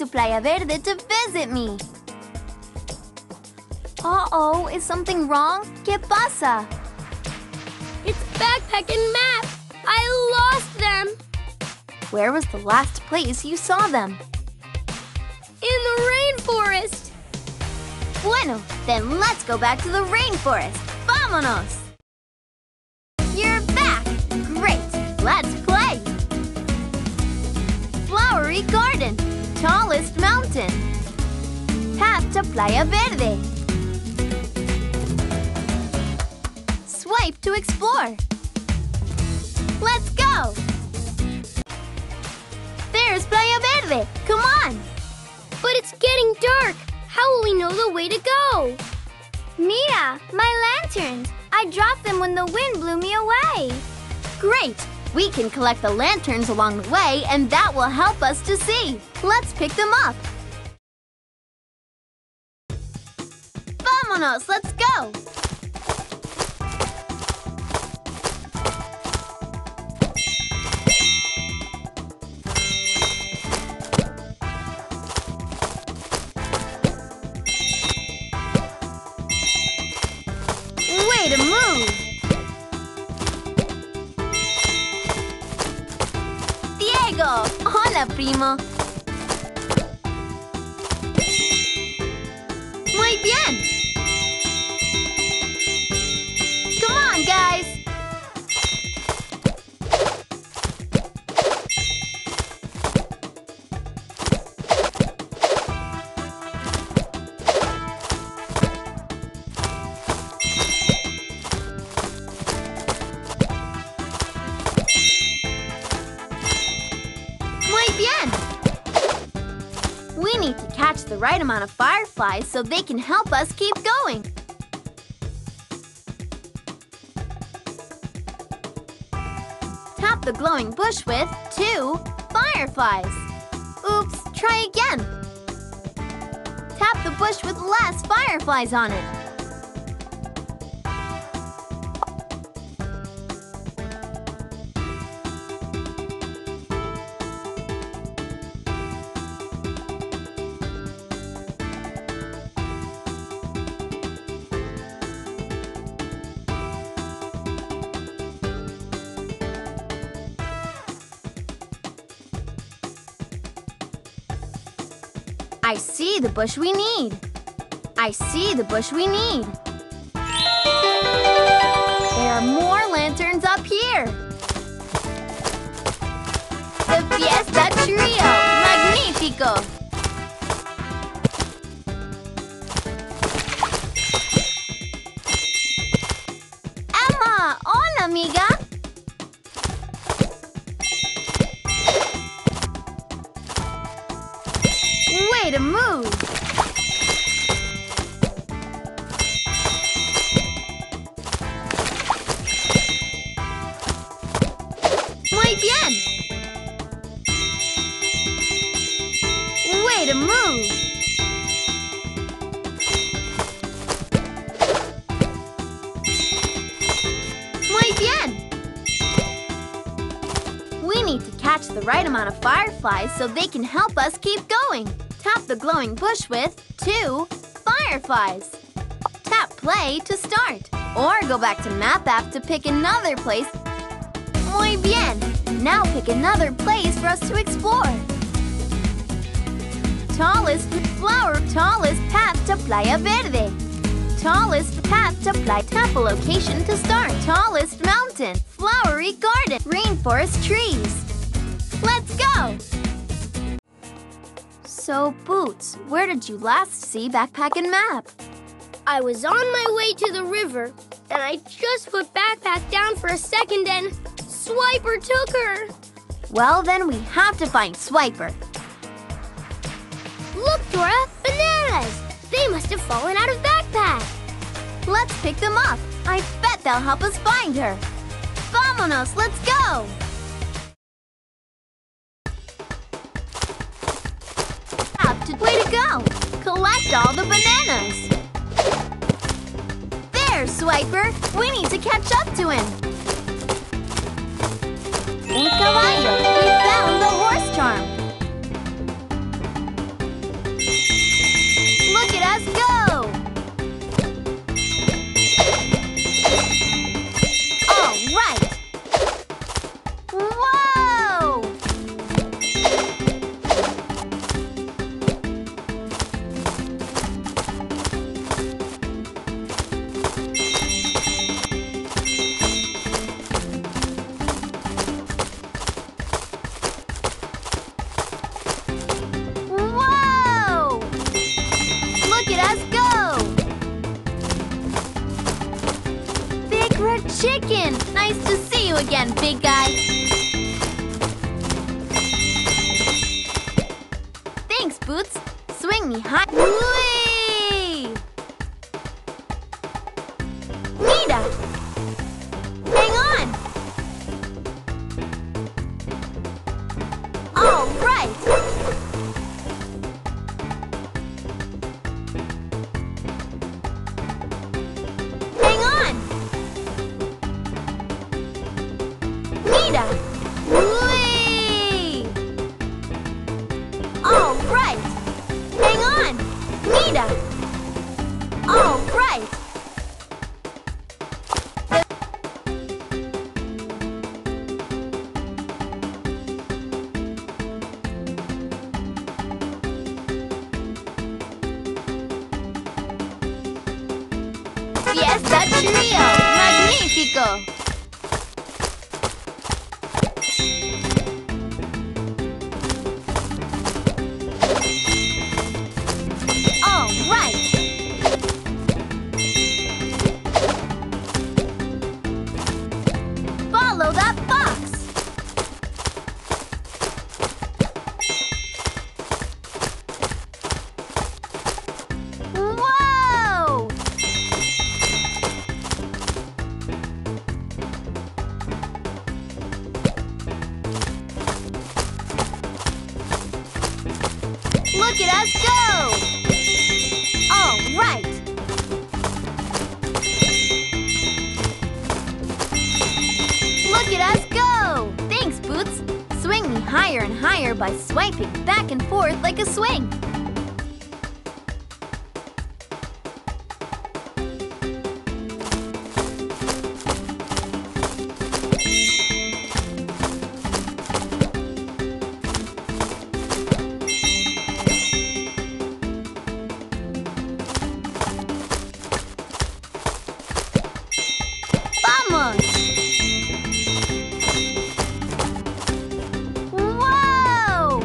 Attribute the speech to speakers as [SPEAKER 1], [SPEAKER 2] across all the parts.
[SPEAKER 1] to Playa Verde to visit me. Uh-oh, is something wrong? ¿Qué pasa?
[SPEAKER 2] It's backpack and map. I lost them.
[SPEAKER 1] Where was the last place you saw them?
[SPEAKER 2] In the rainforest.
[SPEAKER 1] Bueno, then let's go back to the rainforest. Vámonos! You're back! Great! Let's play! Flowery garden. Tallest mountain. Path to Playa Verde. Swipe to explore. Let's go! There's Playa Verde! Come on!
[SPEAKER 2] But it's getting dark. How will we know the way to go?
[SPEAKER 1] Mira, my lanterns! I dropped them when the wind blew me away. Great! We can collect the lanterns along the way, and that will help us to see. Let's pick them up. Vámonos! Let's go! Way to move! Diego! Hola, primo! Muy bien! Come on, guys! We need to catch the right amount of fireflies so they can help us keep going. Tap the glowing bush with 2 fireflies. Oops, try again. Tap the bush with less fireflies on it. I see the bush we need. I see the bush we need. There are more lanterns up here. The Fiesta Trio! Magnífico! Emma! Hola, amiga! Way to move! Muy bien! Way to move! Muy bien! We need to catch the right amount of fireflies so they can help us keep going. Tap the glowing bush with 2 fireflies. Tap play to start. Or go back to Map app to pick another place. Muy bien! Now pick another place for us to explore. Tallest flower, tallest path to Playa Verde. Tallest path to Playa. Tap a location to start. Tallest mountain, flowery garden, rainforest trees. Let's go! So, Boots, where did you last see Backpack and Map?
[SPEAKER 2] I was on my way to the river, and I just put Backpack down for a second and Swiper took her.
[SPEAKER 1] Well, then we have to find Swiper.
[SPEAKER 2] Look, Dora, bananas! They must have fallen out of Backpack.
[SPEAKER 1] Let's pick them up. I bet they'll help us find her. Vámonos, let's go! Way to go! Collect all the bananas! There, Swiper! We need to catch up to him! Un caballo! We found the horse charm! you again, big guy. Thanks, Boots. Swing me high. Whee! Nita! Hang on! All right! Hang on! Nita! Whee! All right! Hang on! Nita! All right! Fiesta Trio! Magnifico! All right! Follow that fox! Whoa! Look at us go! All right! Look at us go! Thanks, Boots! Swing me higher and higher by swiping back and forth like a swing. Vamos! Whoa!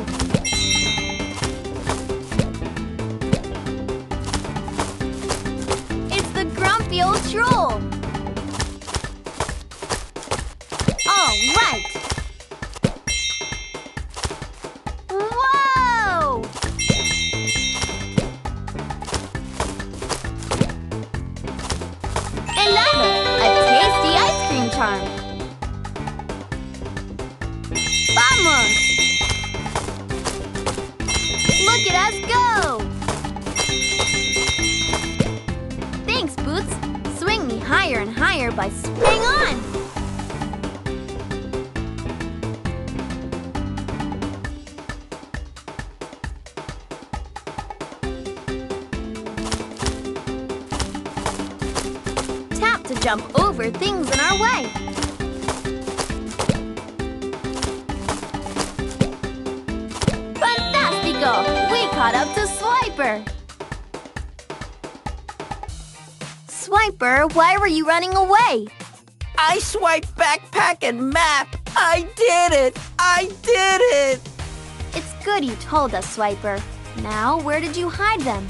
[SPEAKER 1] It's the grumpy old troll. All right. Whoa! A tasty ice cream charm. Vamos! Look at us go! Thanks, Boots. Swing me higher and higher by hang on! Tap to jump over things in our way. Fantastico! We caught up to Swiper! Swiper, why were you running away?
[SPEAKER 3] I swiped backpack and map. I did it! I did it!
[SPEAKER 1] It's good you told us, Swiper. Now, where did you hide them?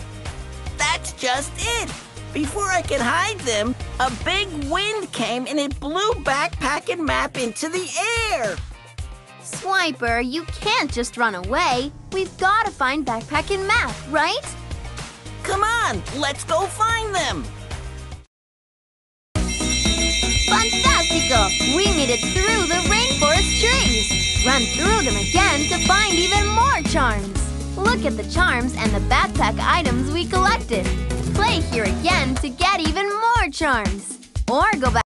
[SPEAKER 3] That's just it. Before I could hide them, a big wind came and it blew backpack and map into the air.
[SPEAKER 1] Swiper, you can't just run away. We've got to find Backpack and Map, right?
[SPEAKER 3] Come on, let's go find them.
[SPEAKER 1] Fantastico! We made it through the rainforest trees. Run through them again to find even more charms. Look at the charms and the backpack items we collected. Play here again to get even more charms. Or go back